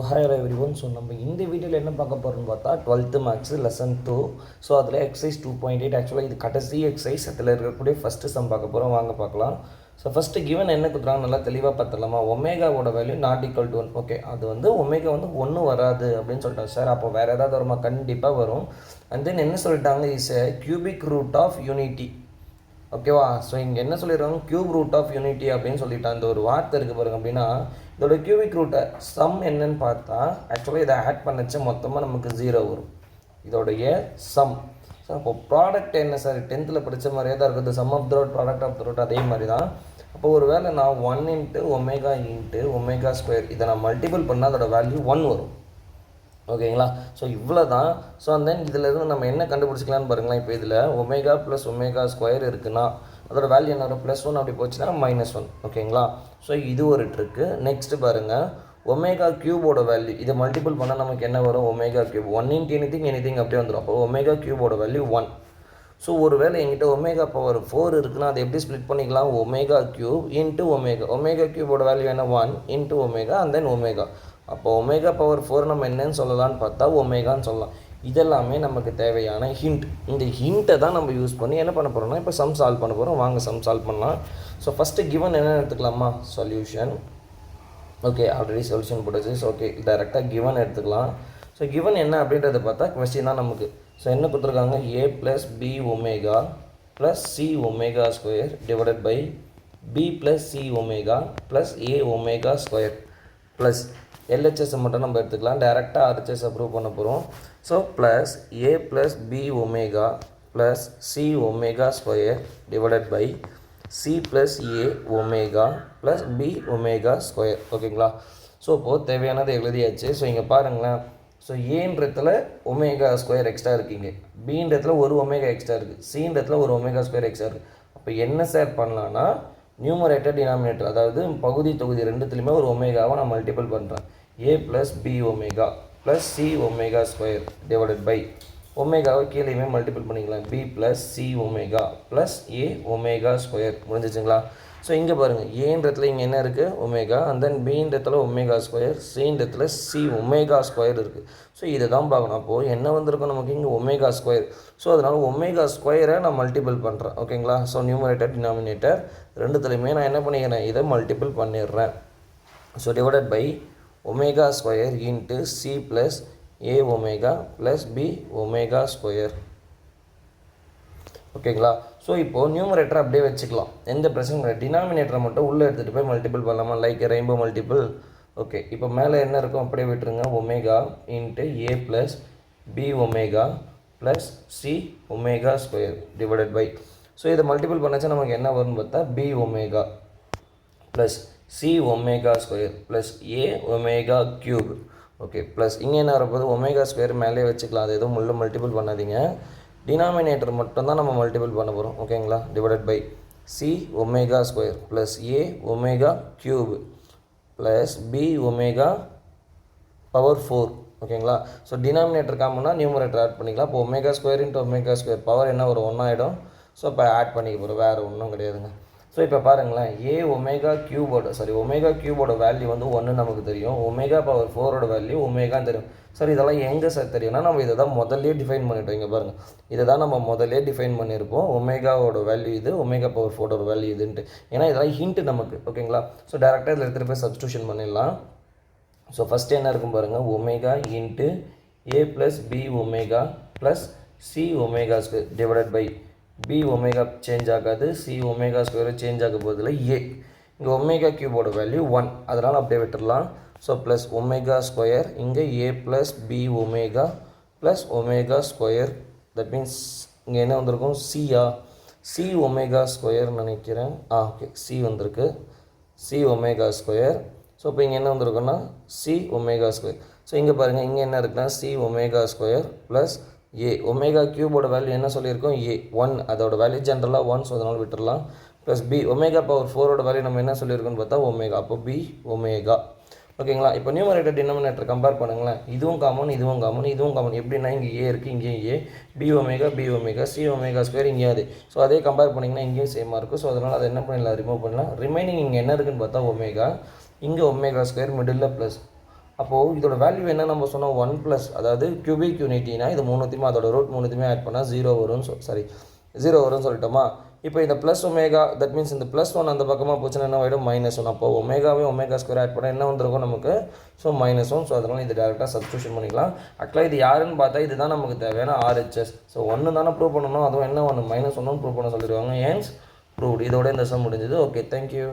Hi everyone. So நம்ம இந்த வீடியோவில் என்ன பார்க்க போகிறோம்னு பார்த்தா 12th மேக்ஸ் லெசன் 2. ஸோ அதில் எக்ஸசைஸ் 2.8. ஆக்சுவலாக இது கடைசி எக்ஸசைஸ். அதில் இருக்கக்கூடிய ஃபஸ்ட்டு சம் பார்க்க போகிறோம், வாங்க பார்க்கலாம். ஸோ ஃபஸ்ட்டு கிவன் என்ன கொடுக்குறாங்க நல்லா தெளிவாக பார்த்துடலாமா. ஒமேகாவோட value not equal to 1. Okay, அது வந்து ஒமேகா வந்து 1 வராது அப்படின்னு சொல்லிட்டாங்க சார். அப்போ வேறு ஏதாவது வருமா? கண்டிப்பாக வரும். அண்ட் தென் என்ன சொல்லிட்டாங்க, is a cubic root of unity. ஓகேவா? ஸோ இங்கே என்ன சொல்லிடுறாங்க, கியூப் ரூட் ஆஃப் யூனிட்டி அப்படின்னு சொல்லிட்டு அந்த ஒரு வார்த்தை இருக்குது பாருங்க. அப்படின்னா இதோட கியூபிக் ரூட்டை சம் என்னன்னு பார்த்தா ஆக்சுவலாக இதை ஆட் பண்ணச்சு மொத்தமாக நமக்கு 0 வரும், இதோடைய சம். ஸோ அப்போ ப்ராடக்ட் என்ன சார், 10th படித்த மாதிரியே தான் இருக்குது. Sum of the root product of the root அதே மாதிரி தான். அப்போ ஒரு வேளை நான் 1 இன்ட்டு ஒமேகா ஸ்கொயர் இதை நான் மல்டிபிள் பண்ணால் அதோட வேல்யூ 1 வரும். ஓகேங்களா? ஸோ இவ்வளோ தான். ஸோ அந்த இதிலேருந்து நம்ம என்ன கண்டுபிடிச்சிக்கலான்னு பாருங்களேன். இப்போ இதில் ஒமேகா ப்ளஸ் ஒமேகா ஸ்கொயர் இருக்குன்னா அதோட வேல்யூ என்ன வரும், +1 அப்படி போச்சுன்னா -1. ஓகேங்களா? ஸோ இது ஒரு ட்ரிக்கு. நெக்ஸ்ட்டு பாருங்கள், ஒமேகா க்யூபோட வேல்யூ இதை மல்டிபிள் பண்ணால் நமக்கு என்ன வரும், ஒமேகா க்யூப் 1 இன்ட்டு எனிதிங் அப்படியே வந்துடும். அப்போ ஒமேகா க்யூபோட வேல்யூ 1. ஸோ ஒரு வேளை எங்கிட்ட ஒமேகா பவர் 4 இருக்குன்னா அதை எப்படி ஸ்ப்ளிட் பண்ணிக்கலாம், ஒமேகா க்யூப் இன்ட்டு ஒமேகா க்யூபோட வேல்யூ என்ன 1 into omega and then omega. அப்போ ஒமேகா பவர் 4 நம்ம என்னன்னு சொல்லலான்னு பார்த்தா ஒமேகான்னு சொல்லலாம். இதெல்லாமே நமக்கு தேவையான ஹிண்ட். இந்த ஹிண்ட்டை தான் நம்ம யூஸ் பண்ணி என்ன பண்ண போகிறோம்னா இப்போ சம் சால்வ் பண்ண போகிறோம். வாங்க சம் சால்வ் பண்ணலாம். ஸோ ஃபஸ்ட்டு கிவன் என்ன எடுத்துக்கலாமா, சொல்யூஷன். ஓகே, ஆல்ரெடி சொல்யூஷன் போட்டுச்சு. ஸோ ஓகே, டைரெக்டாக கிவன் எடுத்துக்கலாம். ஸோ கிவன் என்ன அப்படின்றத பார்த்தா கொஸ்டின் தான் நமக்கு. ஸோ என்ன கொடுத்துருக்காங்க, a + b omega + c omega square divided by b + c omega + a omega square plus எல்ஹெச்எஸை மட்டும் நம்ம எடுத்துக்கலாம். டேரெக்டாக ஆர்ஹெச்எஸ் அப்ரூவ் பண்ண போகிறோம். So plus a + b omega + c omega square divided by c + a omega + b omega square. ஓகேங்களா? So இப்போது தேவையானது எழுதியாச்சு. ஸோ இங்கே பாருங்களேன். ஸோ ஏன்றத்தில் ஒமேகா ஸ்கொயர் எக்ஸ்ட்ரா இருக்குங்க, பீன்றத்துல ஒரு ஒமேகா எக்ஸ்ட்ரா இருக்குது, சீன்றத்தில் ஒரு ஒமேகா ஸ்கொயர் எக்ஸ்ட்ரா இருக்குது. அப்போ என்ன சார் பண்ணலான்னா, நியூமரேட்டர் டினாமினேட்டர் அதாவது பகுதி தொகுதி ரெண்டுத்துலையுமே ஒரு ஒமேகாவை நான் மல்டிபிள் பண்ணுறேன். a + b omega + c omega square divided by ஒமேகாவை கீழேயுமே மல்டிபிள் பண்ணிக்கலாம், b + c omega + a omega square. முடிஞ்சிச்சுங்களா? ஸோ இங்கே பாருங்கள், ஏன்றத்தில் இங்கே என்ன இருக்குது, ஒமேகா அண்ட் தென் பீன்றத்தில் ஒமேகா ஸ்கொயர், சீன்றத்தில் c ஒமேகா ஸ்கொயர் இருக்குது. ஸோ இதை தான் பார்க்கணும். அப்போது என்ன வந்திருக்கும் நமக்கு இங்கே ஒமேகா ஸ்கொயர். ஸோ அதனால் ஒமேகா ஸ்கொயரை நான் மல்டிபிள் பண்ணுறேன். ஓகேங்களா? ஸோ நியூமரேட்டர் டினாமினேட்டர் ரெண்டுத்துலையுமே நான் என்ன பண்ணிக்கிறேன், இதை மல்டிபிள் பண்ணிடுறேன். So divided by omega square into c + a omega + b omega square. ஓகேங்களா? ஸோ இப்போது நியூமரேட்டர் அப்படியே வச்சுக்கலாம், எந்த பிரச்சனையும் இல்லை. டினாமினேட்டரை மட்டும் உள்ளே எடுத்துகிட்டு போய் மல்டிபிள் பண்ணலாமா, லைக் ரெயின்போ மல்டிபிள். ஓகே, இப்போ மேலே என்ன இருக்கும் அப்படியே விட்டுருங்க, omega into a + b omega + c omega square divided by. So இதை மல்டிபிள் பண்ணாச்சா நமக்கு என்ன வரும்னு பார்த்தா b omega + c omega square + a omega cube. Okay, plus இங்கே என்ன வரப்போது, ஒமேகா ஸ்கொயர் மேலே வச்சுக்கலாம், அது எதுவும் உள்ள மல்டிபிள் பண்ணாதீங்க. டினாமினேட்டர் மட்டும் தான் நம்ம மல்டிபிள் பண்ண போகிறோம். ஓகேங்களா? Divided by c omega square + a omega cube + b omega power 4. ஓகேங்களா? ஸோ டினாமினேட்டர் காமன்னா நியூமரேட்டர் ஆட் பண்ணிக்கலாம். இப்போ omega square into omega square power என்ன ஒரு 1 ஆகிடும். ஸோ இப்போ ஆட் பண்ணிக்க போகிறோம், வேறு ஒன்றும் கிடையாதுங்க. ஸோ இப்போ பாருங்களேன், ஒமேகா க்யூபோட வேல்யூ வந்து 1 நமக்கு தெரியும், ஒமேகா பவர் 4ஓட வேல்யூ ஒமேகான்னு தெரியும். சார் இதெல்லாம் எங்கே சார் தெரியும்னா, நம்ம இதை தான் முதல்லே டிஃபைன் பண்ணிட்டோம். இங்கே பாருங்கள், இதை தான் நம்ம முதல்லே டிஃபைன் பண்ணியிருப்போம். ஒமேகாவோட வேல்யூ இது, ஒமேகா பவர் 4ஓட வேல்யூ இதுன்ட்டு. ஏன்னா இதெல்லாம் ஹிண்ட்டு நமக்கு. ஓகேங்களா? ஸோ டேரெக்டாக இதில் எடுத்துகிட்டு போய் சப்ஸ்டியூஷன் பண்ணிடலாம். ஸோ ஃபஸ்ட்டு என்ன இருக்கும் பாருங்கள், omega into a + b omega + c omega square divided by b omega change ஆகாது, c ஒமேகா ஸ்கொயர் சேஞ்ச் ஆக போதில் a. இங்கே ஒமேகா க்யூபோட வேல்யூ 1, அதனால் அப்படியே விட்டுடலாம். ஸோ ப்ளஸ் ஒமேகா ஸ்கொயர் இங்கே a + b omega + omega square. That means இங்கே என்ன வந்திருக்கும், c ஒமேகா ஸ்கொயர் நினைக்கிறேன். ஓகே, c வந்திருக்கு, c ஒமேகா ஸ்கொயர். ஸோ இப்போ இங்கே என்ன வந்திருக்குன்னா c ஒமேகா ஸ்கொயர். ஸோ இங்கே பாருங்கள், இங்கே என்ன இருக்குன்னா c omega square plus a. Omega க்யூபோட வேல்யூ என்ன சொல்லியிருக்கோம், a 1, அதோட வேல்யூ ஜென்ரலாக 1, ஸோ அதனால் விட்டுடலாம். ப்ளஸ் b ஒமேகா பவர் 4ஓட வேல்யூ நம்ம என்ன சொல்லியிருக்கோன்னு பார்த்தா ஒமேகா, அப்போ b ஒமேகா. ஓகேங்களா? இப்போ நியூமரேட்டர் டினாமினேட்டர் கம்பேர் பண்ணுங்களேன், இதுவும் காமன் இதுவும் காமன் இதுவும் காமன். எப்படின்னா இங்கே a இருக்குது, இங்கேயும் a, b omega c omega square இங்கே அது. ஸோ அதே கம்பேர் பண்ணிங்கன்னா இங்கேயும் சேமாக இருக்குது. ஸோ அதனால் அதை என்ன பண்ணிடலாம், ரிமூவ் பண்ணலாம். ரிமைனிங் இங்கே என்ன இருக்குதுன்னு பார்த்தா ஒமேகா, இங்கே ஒமேகா ஸ்கொயர் மிடில் ப்ளஸ் அப்போது இதோட வேல்யூ என்ன நம்ம சொன்னோம் 1 ப்ளஸ், அதாவது கியூபிக் யூனிட்டினா இது மூணுத்தையுமே அதோட ரூட் மூணுத்தையுமே ஆட் பண்ணால் 0 வரும்னு ஜீரோ வரும்னு சொல்லிட்டோமா. இப்போ இந்த ப்ளஸ் ஒமேகா, தட் மீன்ஸ் இந்த +1 அந்த பக்கமாக போச்சுன்னா என்ன ஆகிடும் -1. அப்போ ஒமேகாவே ஒமேகா ஸ்கொயர் ஆட் பண்ணால் என்ன வந்திருக்கும் நமக்கு, ஸோ -1. ஸோ அதனால் இது டேரெக்டாக சப்ஸ்டியூஷன் பண்ணிக்கலாம். ஆக்சுவலாக இது யாருன்னு பார்த்தா இதுதான் நமக்கு தேவையான RHS. ஸோ 1 தானே ப்ரூவ் பண்ணணும், அதுவும் என்ன 1 -1 ப்ரூவ் பண்ண சொல்லிடுவாங்க. ஏன்ஸ் ப்ரூவ்டு. இதோட இந்த சம் முடிஞ்சது. Okay, thank you.